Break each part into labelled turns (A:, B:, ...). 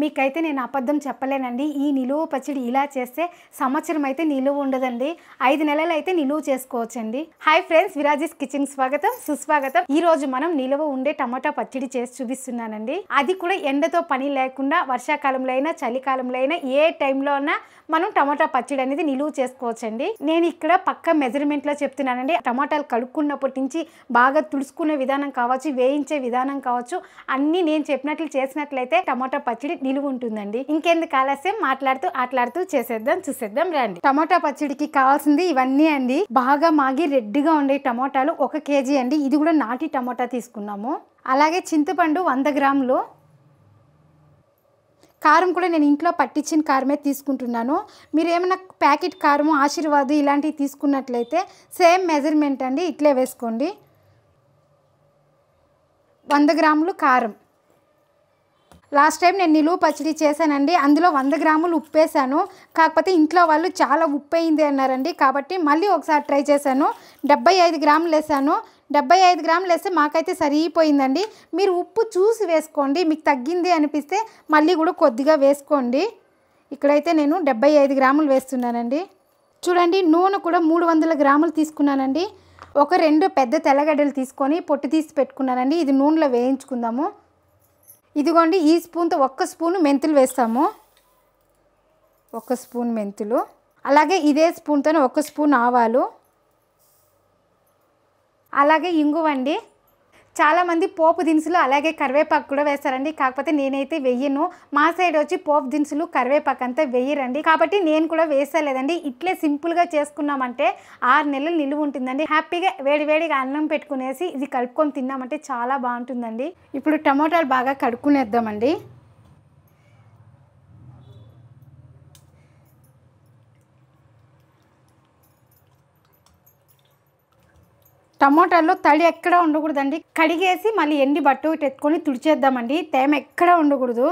A: మీకైతే నేను అబద్ధం చెప్పలేనండి. ఈ నిలువ పచ్చడి ఇలా చేస్తే సంవత్సరం అయితే నిలువ ఉండదండి, 5 నెలలు అయితే నిలువ చేసుకోవచ్చండి. హాయ్ ఫ్రెండ్స్, విరాజీస్ కిచెన్ స్వాగతం సుస్వాగతం. ఈ రోజు మనం నిలువ ఉండే టమాటా పచ్చడి చేసి చూపిస్తున్నానండి. అది కూడా ఎండతో పని లేకుండా వర్షాకాలంలో అయినా చలికాలంలో అయినా ఏ టైంలో అయినా మనం టమాటా పచ్చడి అనేది నిలువ చేసుకోవచ్చండి. నేను ఇక్కడ పక్క మెజర్మెంట్లో చెప్తున్నానండి. టమాటాలు కడుక్కున్నప్పటి నుంచి బాగా తుడుచుకునే విధానం కావచ్చు, వేయించే విధానం కావచ్చు, అన్నీ నేను చెప్పినట్లు చేసినట్లయితే టమాటా పచ్చడి నిలువ ఉంటుందండి. ఇంకెందుకు ఆలస్యం, ఆటలాడుతూ చూసేద్దాం రండి. టమాటా పచ్చడికి కావాల్సింది ఇవన్నీ అండి. బాగా మాగి రెడ్డిగా ఉండే టమాటాలు 1 కేజీ అండి. ఇది కూడా నాటి టమాటా తీసుకున్నాము. అలాగే చింతపండు 100 గ్రాములు. కారం కూడా నేను ఇంట్లో పట్టించిన కారమే తీసుకుంటున్నాను. మీరు ఏమైనా ప్యాకెట్ కారము, ఆశీర్వాద్ ఇలాంటివి తీసుకున్నట్లయితే సేమ్ మెజర్మెంట్ అండి, ఇట్లే వేసుకోండి. 100 గ్రాములు కారం. లాస్ట్ టైం నేను నిలువ పచ్చడి చేశానండి, అందులో 100 గ్రాములు ఉప్పు వేసాను. కాకపోతే ఇంట్లో వాళ్ళు చాలా ఉప్పు అయింది అన్నారండి, కాబట్టి మళ్ళీ ఒకసారి ట్రై చేశాను. 75 గ్రాములు వేసాను. 75 గ్రాములు వేస్తే మాకైతే సరిపోయిందండి. మీరు ఉప్పు చూసి వేసుకోండి, మీకు తగ్గింది అనిపిస్తే మళ్ళీ కూడా కొద్దిగా వేసుకోండి. ఇక్కడైతే నేను 75 గ్రాములు వేస్తున్నానండి. చూడండి, నూనె కూడా 300 గ్రాములు తీసుకున్నానండి. 2 పెద్ద తెల్లగడ్డలు తీసుకొని పొట్టు తీసి పెట్టుకున్నానండి. ఇది నూనెలో వేయించుకుందాము. ఇదిగోండి, ఈ స్పూన్తో 1 స్పూను మెంతులు వేస్తాము. 1 స్పూన్ మెంతులు. అలాగే ఇదే స్పూన్తో 1 స్పూన్ ఆవాలు. అలాగే ఇంగువండి. చాలామంది పోపు దినుసులు అలాగే కరివేపాకు కూడా వేస్తారండి, కాకపోతే నేనైతే వెయ్యను. మా సైడ్ వచ్చి పోపు దినుసులు కరివేపాకు అంతా వెయ్యరండి, కాబట్టి నేను కూడా వేస్తలేదండి. ఇట్లే సింపుల్గా చేసుకున్నామంటే 6 నెలలు నిలువ ఉంటుందండి. హ్యాపీగా వేడివేడిగా అన్నం పెట్టుకునేసి ఇది కలుపుకొని తిన్నామంటే చాలా బాగుంటుందండి. ఇప్పుడు టమోటాలు బాగా కడుక్కునేద్దామండి. టమోటాల్లో తడి ఎక్కడ ఉండకూడదండి. కడిగేసి మళ్ళీ ఎండి బట్ట ఎత్తుకొని తుడిచేద్దామండి. తేమ ఎక్కడ ఉండకూడదు.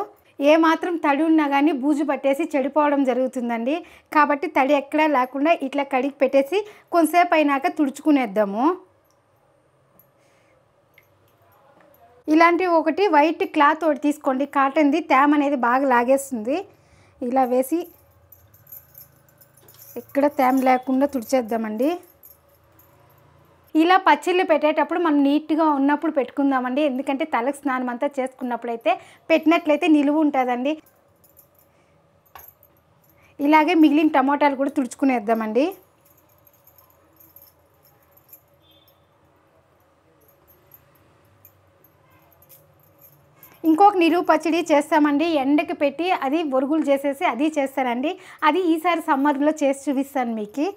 A: ఏ మాత్రం తడి ఉన్నా కానీ బూజు పట్టేసి చెడిపోవడం జరుగుతుందండి, కాబట్టి తడి ఎక్కడా లేకుండా ఇట్లా కడిగి పెట్టేసి కొంతసేపు అయినాక తుడుచుకునేద్దాము. ఇలాంటి ఒకటి వైట్ క్లాత్ ఒకటి తీసుకోండి, కాటన్ది. తేమ అనేది బాగా లాగేస్తుంది. ఇలా వేసి ఎక్కడ తేమ లేకుండా తుడిచేద్దామండి. ఇలా పచ్చళ్ళు పెట్టేటప్పుడు మనం నీట్గా ఉన్నప్పుడు పెట్టుకుందామండి, ఎందుకంటే తలకు స్నానం అంతా చేసుకున్నప్పుడైతే పెట్టినట్లయితే నిలువ ఉంటుందండి. ఇలాగే మిగిలిన టమోటాలు కూడా తుడుచుకునేద్దామండి. ఇంకొక నిలువ పచ్చడి చేస్తామండి, ఎండకి పెట్టి అది బొరుగులు చేసేసి అది చేస్తానండి. అది ఈసారి సమ్మర్లో చేసి చూపిస్తాను మీకు.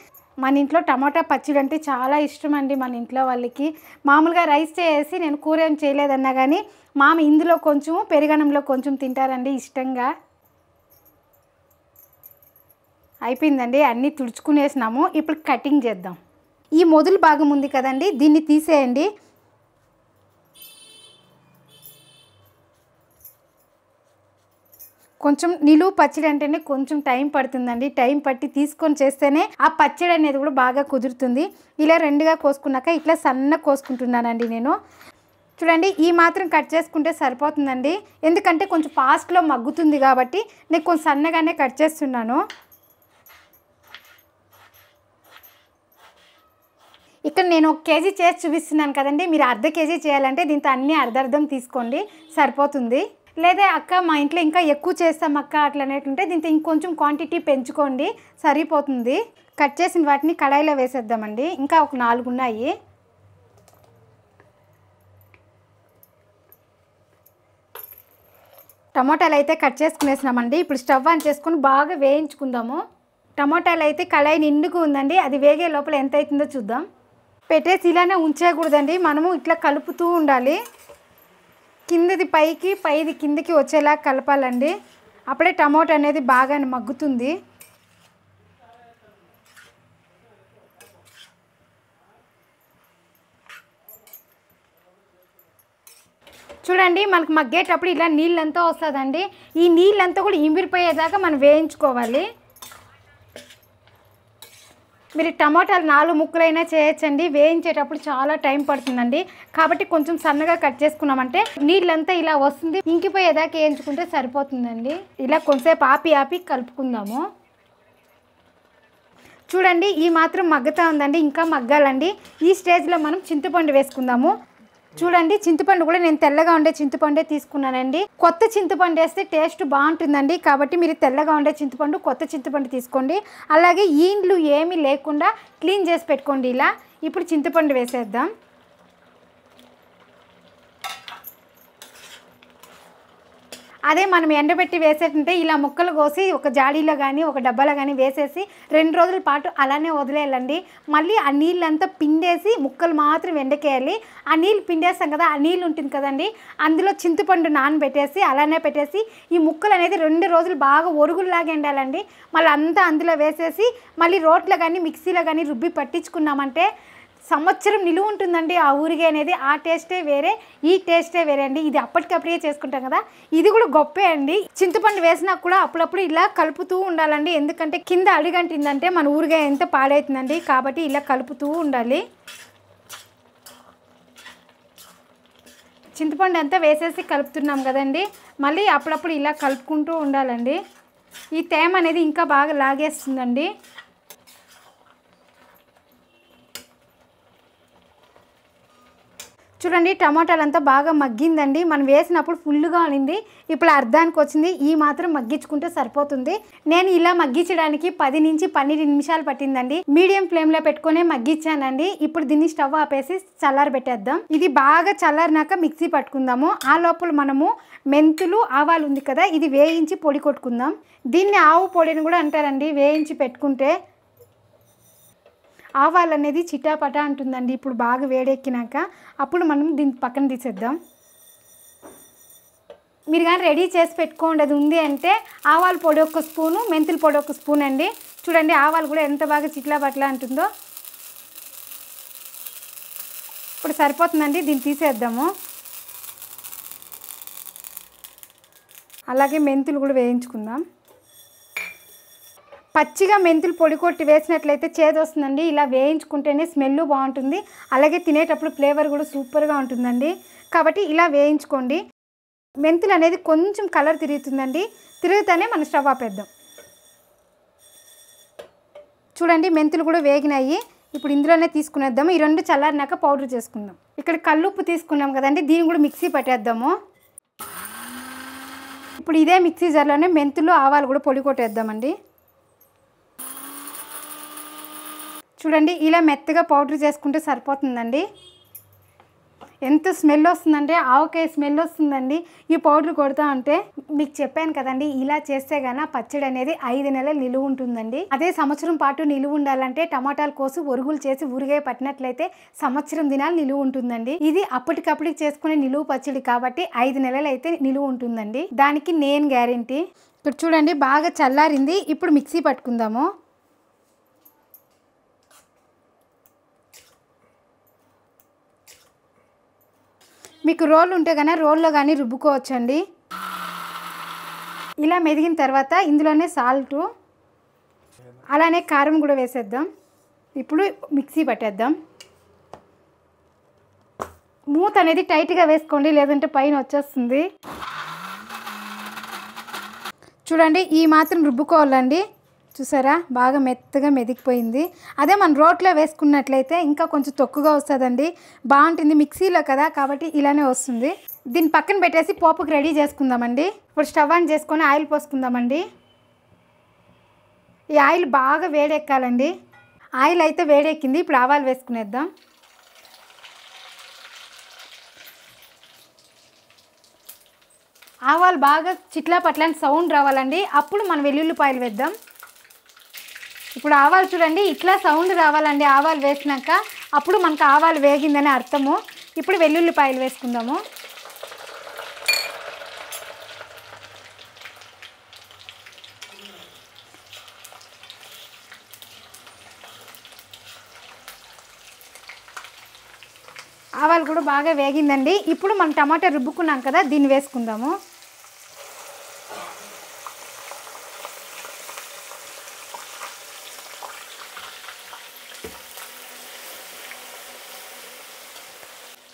A: మన ఇంట్లో టమాటా పచ్చడి అంటే చాలా ఇష్టం అండి. మన ఇంట్లో వాళ్ళకి మామూలుగా రైస్ చేసి నేను కూర ఏం చేయలేదన్నా కానీ మామ ఇందులో కొంచెం పెరుగన్నంలో కొంచెం తింటారండి ఇష్టంగా. అయిపోయిందండి, అన్నీ తుడుచుకునేసినాము. ఇప్పుడు కటింగ్ చేద్దాం. ఈ మొదలు భాగం ఉంది కదండి, దీన్ని తీసేయండి. కొంచెం నిలువ పచ్చడి అంటేనే కొంచెం టైం పడుతుందండి. టైం పట్టి తీసుకొని చేస్తేనే ఆ పచ్చడి అనేది కూడా బాగా కుదురుతుంది. ఇలా 2గా కోసుకున్నాక ఇట్లా సన్న కోసుకుంటున్నానండి నేను. చూడండి, ఈ మాత్రం కట్ చేసుకుంటే సరిపోతుందండి, ఎందుకంటే కొంచెం ఫాస్ట్లో మగ్గుతుంది కాబట్టి నేను కొంచెం సన్నగానే కట్ చేస్తున్నాను. ఇక్కడ నేను 1 కేజీ చేసి చూపిస్తున్నాను కదండి, మీరు అర్ధ కేజీ చేయాలంటే దీంతో అన్నీ అర్ధం తీసుకోండి, సరిపోతుంది. లేదా అక్క మా ఇంట్లో ఇంకా ఎక్కువ చేస్తాం అక్క అట్లా అనేటుంటే దీంతో ఇంకొంచెం క్వాంటిటీ పెంచుకోండి, సరిపోతుంది. కట్ చేసిన వాటిని కడాయిలో వేసేద్దామండి. ఇంకా ఒక 4 ఉన్నాయి. టమోటాలు అయితే కట్ చేసుకునేసినామండి. ఇప్పుడు స్టవ్ ఆన్ చేసుకుని బాగా వేయించుకుందాము. టమోటాలు అయితే కడాయి నిండుగా ఉందండి, అది వేగే లోపల ఎంత అవుతుందో చూద్దాం. పెట్టేసి ఇలానే ఉంచేయకూడదండి, మనము ఇట్లా కలుపుతూ ఉండాలి. కిందది పైకి, పైది కిందకి వచ్చేలా కలపాలండి, అప్పుడే టమోటా అనేది బాగా మగ్గుతుంది. చూడండి, మనకు మగ్గేటప్పుడు ఇలా నీళ్ళంతా వస్తుందండి. ఈ నీళ్ళంతా కూడా ఇంబిరిపోయేదాకా మనం వేయించుకోవాలి. మీరు టమాటాలు 4 ముక్కలైనా చేయొచ్చండి. వేయించేటప్పుడు చాలా టైం పడుతుందండి. కాబట్టి కొంచెం సన్నగా కట్ చేసుకున్నామంటే నీళ్ళంతా ఇలా వస్తుంది, ఇంకిపోయేదాకా వేయించుకుంటే సరిపోతుందండి. ఇలా కొంచెంసేపు ఆపి కలుపుకుందాము. చూడండి ఈ మాత్రం మగ్గుతా ఉందండి, ఇంకా మగ్గాలండి. ఈ స్టేజ్లో మనం చింతపండు వేసుకుందాము. చూడండి చింతపండు కూడా నేను తెల్లగా ఉండే చింతపండే తీసుకున్నానండి. కొత్త చింతపండు వేస్తే టేస్ట్ బాగుంటుందండి. కాబట్టి మీరు తెల్లగా ఉండే చింతపండు, కొత్త చింతపండు తీసుకోండి. అలాగే ఈండ్లు ఏమీ లేకుండా క్లీన్ చేసి పెట్టుకోండి ఇలా. ఇప్పుడు చింతపండు వేసేద్దాం. అదే మనం ఎండబెట్టి వేసేటంటే ఇలా ముక్కలు కోసి ఒక జాడీలో కానీ ఒక డబ్బాలో కానీ వేసేసి 2 రోజుల పాటు అలానే వదిలేయాలండి. మళ్ళీ ఆ నీళ్ళంతా పిండేసి ముక్కలు మాత్రం ఎండకేయాలి. ఆ నీళ్ళు పిండేస్తాం కదా, ఆ నీళ్ళు ఉంటుంది కదండి, అందులో చింతపండు నానబెట్టేసి అలానే పెట్టేసి ఈ ముక్కలు అనేది 2 రోజులు బాగా ఒరుగుల్లాగా ఎండాలండి. మళ్ళీ అంతా అందులో వేసేసి మళ్ళీ రోట్లో కానీ మిక్సీలో కానీ రుబ్బి పట్టించుకున్నామంటే సంవత్సరం నిలువ ఉంటుందండి ఆ ఊరిగాయ అనేది. ఆ టేస్టే వేరే, ఈ టేస్టే వేరే అండి. ఇది అప్పటికప్పుడే చేసుకుంటాం కదా, ఇది కూడా గొప్పే అండి. చింతపండు వేసినా కూడా అప్పుడప్పుడు ఇలా కలుపుతూ ఉండాలండి. ఎందుకంటే కింద అడుగంటిందంటే మన ఊరిగాయ ఎంత పాడవుతుందండి. కాబట్టి ఇలా కలుపుతూ ఉండాలి. చింతపండు అంతా వేసేసి కలుపుతున్నాం కదండి, మళ్ళీ అప్పుడప్పుడు ఇలా కలుపుకుంటూ ఉండాలండి. ఈ తేమ అనేది ఇంకా బాగా లాగేస్తుందండి. చూడండి టమాటాలంతా బాగా మగ్గిందండి. మనం వేసినప్పుడు ఫుల్గా అనింది, ఇప్పుడు అర్ధానికి వచ్చింది. ఈ మాత్రం మగ్గించుకుంటే సరిపోతుంది. నేను ఇలా మగ్గించడానికి 10 నుంచి 12 నిమిషాలు పట్టిందండి. మీడియం ఫ్లేమ్లో పెట్టుకునే మగ్గించానండి. ఇప్పుడు దీన్ని స్టవ్ ఆపేసి చల్లారబెట్టేద్దాం. ఇది బాగా చల్లారినాక మిక్సీ పట్టుకుందాము. ఆ లోపల మనము మెంతులు, ఆవాలు ఉంది కదా, ఇది వేయించి పొడి కొట్టుకుందాం. దీన్ని ఆవు పొడిని కూడా అంటారండి వేయించి పెట్టుకుంటే. ఆవాలు అనేది చిటాపటా అంటుందండి. ఇప్పుడు బాగా వేడెక్కినాక అప్పుడు మనం దీన్ని పక్కన తీసేద్దాం. మీరు కానీ రెడీ చేసి పెట్టుకోండి అది ఉంది అంటే ఆవాల పొడి 1 స్పూను, మెంతుల పొడి 1 స్పూన్ అండి. చూడండి ఆవాలు కూడా ఎంత బాగా చిట్లా పట్లా అంటుందో. ఇప్పుడు సరిపోతుందండి, దీన్ని తీసేద్దాము. అలాగే మెంతులు కూడా వేయించుకుందాం. పచ్చిగా మెంతులు పొడి కొట్టి వేసినట్లయితే చేదు వస్తుందండి. ఇలా వేయించుకుంటేనే స్మెల్ బాగుంటుంది, అలాగే తినేటప్పుడు ఫ్లేవర్ కూడా సూపర్గా ఉంటుందండి. కాబట్టి ఇలా వేయించుకోండి. మెంతులు అనేది కొంచెం కలర్ తిరుగుతుందండి, తిరుగుతానే మనం స్టవ్ ఆపేద్దాం. చూడండి మెంతులు కూడా వేగినాయి. ఇప్పుడు ఇందులోనే తీసుకునేద్దాము. ఈ 2 చల్లారినాక పౌడర్ చేసుకుందాం. ఇక్కడ కల్లుప్పు తీసుకున్నాం కదండి, దీన్ని కూడా మిక్సీ పట్టేద్దాము. ఇప్పుడు ఇదే మిక్సీ జార్లోనే మెంతులు, ఆవాలు కూడా పొడి కొట్టేద్దామండి. చూడండి ఇలా మెత్తగా పౌడర్ చేసుకుంటే సరిపోతుందండి. ఎంత స్మెల్ వస్తుందంటే ఆవకాయ స్మెల్ వస్తుందండి ఈ పౌడర్ కొడతా ఉంటే. మీకు చెప్పాను కదండి, ఇలా చేస్తే గాన పచ్చడి అనేది 5 నెలలు నిలువ ఉంటుందండి. అదే సంవత్సరం పాటు నిలువ ఉండాలంటే టమాటాలు కోసి ఒరుగులు చేసి ఊరిగాయ పట్టినట్లయితే సంవత్సరం దినాలు నిలువ ఉంటుందండి. ఇది అప్పటికప్పటికి చేసుకునే నిలువ పచ్చడి కాబట్టి 5 నెలలు అయితే నిలువ ఉంటుందండి. దానికి నేను గ్యారెంటీ. ఇక్కడ చూడండి బాగా చల్లారింది. ఇప్పుడు మిక్సీ పట్టుకుందాము. మీకు రోల్ ఉంటే కన్నా రోల్లో కానీ రుబ్బుకోవచ్చండి. ఇలా మెదిగిన తర్వాత ఇందులోనే సాల్టు, అలానే కారం కూడా వేసేద్దాం. ఇప్పుడు మిక్సీ పట్టేద్దాం. మూత అనేది టైట్గా వేసుకోండి, లేదంటే పైన వచ్చేస్తుంది. చూడండి ఈ మాత్రం రుబ్బుకోవాలండి. చూసారా బాగా మెత్తగా మెదిగిపోయింది. అదే మనం రోట్లో వేసుకున్నట్లయితే ఇంకా కొంచెం తొక్కుగా వస్తుందండి, బాగుంటుంది. మిక్సీలో కదా కాబట్టి ఇలానే వస్తుంది. దీన్ని పక్కన పెట్టేసి పోపుకి రెడీ చేసుకుందామండి. ఇప్పుడు స్టవ్ ఆన్ చేసుకొని ఆయిల్ పోసుకుందామండి. ఈ ఆయిల్ బాగా వేడెక్కాలండి. ఆయిల్ అయితే వేడెక్కింది. ఇప్పుడు ఆవాలు వేసుకునేద్దాం. ఆవాలు బాగా చిట్లా పట్లని సౌండ్ రావాలండి, అప్పుడు మనం వెల్లుల్లిపాయలు వేద్దాం. ఇప్పుడు ఆవాలు చూడండి ఇట్లా సౌండ్ రావాలండి ఆవాలు వేసినాక, అప్పుడు మనకు ఆవాలు వేగిందని అర్థము. ఇప్పుడు వెల్లుల్లిపాయలు వేసుకుందాము. ఆవాలు కూడా బాగా వేగిందండి. ఇప్పుడు మనం టమాటా రుబ్బుకున్నాం కదా, దీన్ని వేసుకుందాము.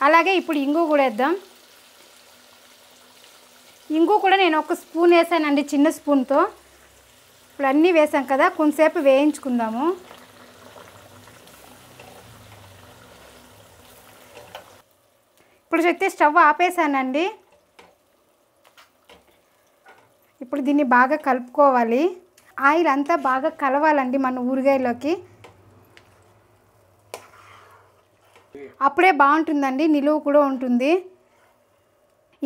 A: అలాగే ఇప్పుడు ఇంగు కూడా వేద్దాం. ఇంగు కూడా నేను 1 స్పూన్ వేసానండి, చిన్న స్పూన్తో. ఇప్పుడు అన్నీ వేసాం కదా, కొంతసేపు వేయించుకుందాము. ఇప్పుడు అయితే స్టవ్ ఆపేసానండి. ఇప్పుడు దీన్ని బాగా కలుపుకోవాలి. ఆయిల్ అంతా బాగా కలవాలండి మన ఊరగాయలోకి. అప్పుడే బాగుంటుందండి, నిలువ కూడా ఉంటుంది.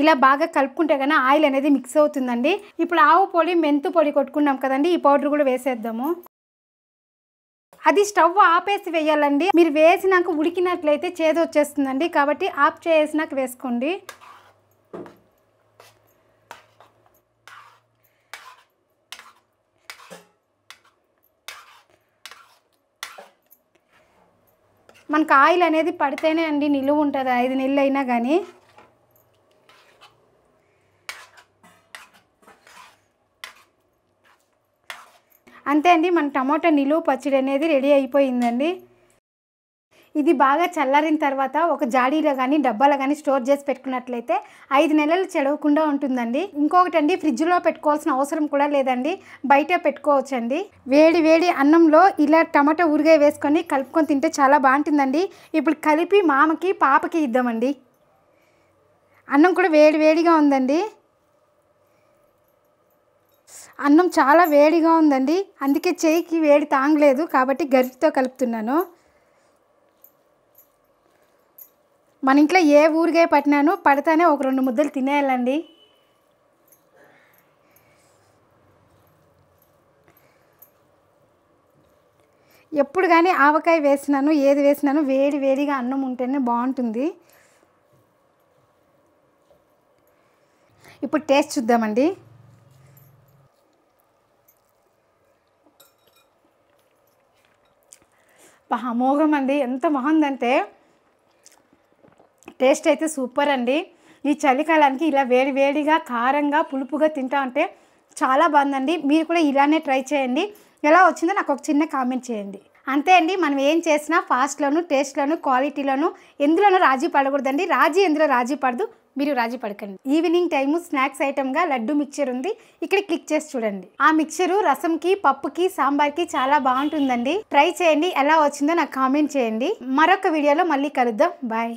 A: ఇలా బాగా కలుపుకుంటే కానీ ఆయిల్ అనేది మిక్స్ అవుతుందండి. ఇప్పుడు ఆవు పొడి, మెంతు పొడి కొట్టుకున్నాం కదండి, ఈ పౌడర్ కూడా వేసేద్దాము. అది స్టవ్ ఆపేసి వేయాలండి. మీరు వేసినాక ఉడికినట్లయితే చేదు వచ్చేస్తుందండి, కాబట్టి ఆఫ్ చేసినాక వేసుకోండి. మనకు ఆయిల్ అనేది పడితేనే అండి నిలువ ఉంటుంది, 5 నెలలు అయినా కానీ. అంతే అండి, మన టమాటా నిలువ పచ్చడి అనేది రెడీ అయిపోయిందండి. ఇది బాగా చల్లారిన తర్వాత ఒక జాడీలో కానీ డబ్బాలో కానీ స్టోర్ చేసి పెట్టుకున్నట్లయితే 5 నెలలు చెడవకుండా ఉంటుందండి. ఇంకొకటి అండి, ఫ్రిడ్జ్లో పెట్టుకోవాల్సిన అవసరం కూడా లేదండి, బయట పెట్టుకోవచ్చండి. వేడి వేడి అన్నంలో ఇలా టమాటా ఊరగాయ వేసుకొని కలుపుకొని తింటే చాలా బాగుంటుందండి. ఇప్పుడు కలిపి మామకి పాపకి ఇద్దామండి. అన్నం కూడా వేడి వేడిగా ఉందండి. అన్నం చాలా వేడిగా ఉందండి, అందుకే చేయికి వేడి తాగలేదు కాబట్టి గరిటెతో కలుపుతున్నాను. మన ఇంట్లో ఏ ఊరగాయ పట్టినాను పడితేనే 1-2 ముద్దలు తినేయాలండి. ఎప్పుడు కానీ ఆవకాయ వేసినాను, ఏది వేసినాను వేడి వేడిగా అన్నం ఉంటేనే బాగుంటుంది. ఇప్పుడు టేస్ట్ చూద్దామండి. అమోఘం అండి, ఎంత బాగుందంటే టేస్ట్ అయితే సూపర్ అండి. ఈ చలికాలానికి ఇలా వేడి వేడిగా కారంగా పులుపుగా తింటా ఉంటే చాలా బాగుందండి. మీరు కూడా ఇలానే ట్రై చేయండి. ఎలా వచ్చిందో నాకు ఒక చిన్న కామెంట్ చేయండి. అంతే అండి, మనం ఏం చేసినా ఫాస్ట్లోను, టేస్ట్లోను, క్వాలిటీలోను ఎందులోనూ రాజీ పడకూడదండి. ఎందులో రాజీ పడదు, మీరు రాజీ పడకండి. ఈవినింగ్ టైము స్నాక్స్ ఐటమ్గా లడ్డు మిక్చర్ ఉంది, ఇక్కడ క్లిక్ చేసి చూడండి. ఆ మిక్చరు రసంకి, పప్పుకి, సాంబార్కి చాలా బాగుంటుందండి. ట్రై చేయండి, ఎలా వచ్చిందో నాకు కామెంట్ చేయండి. మరొక వీడియోలో మళ్ళీ కలుద్దాం. బాయ్.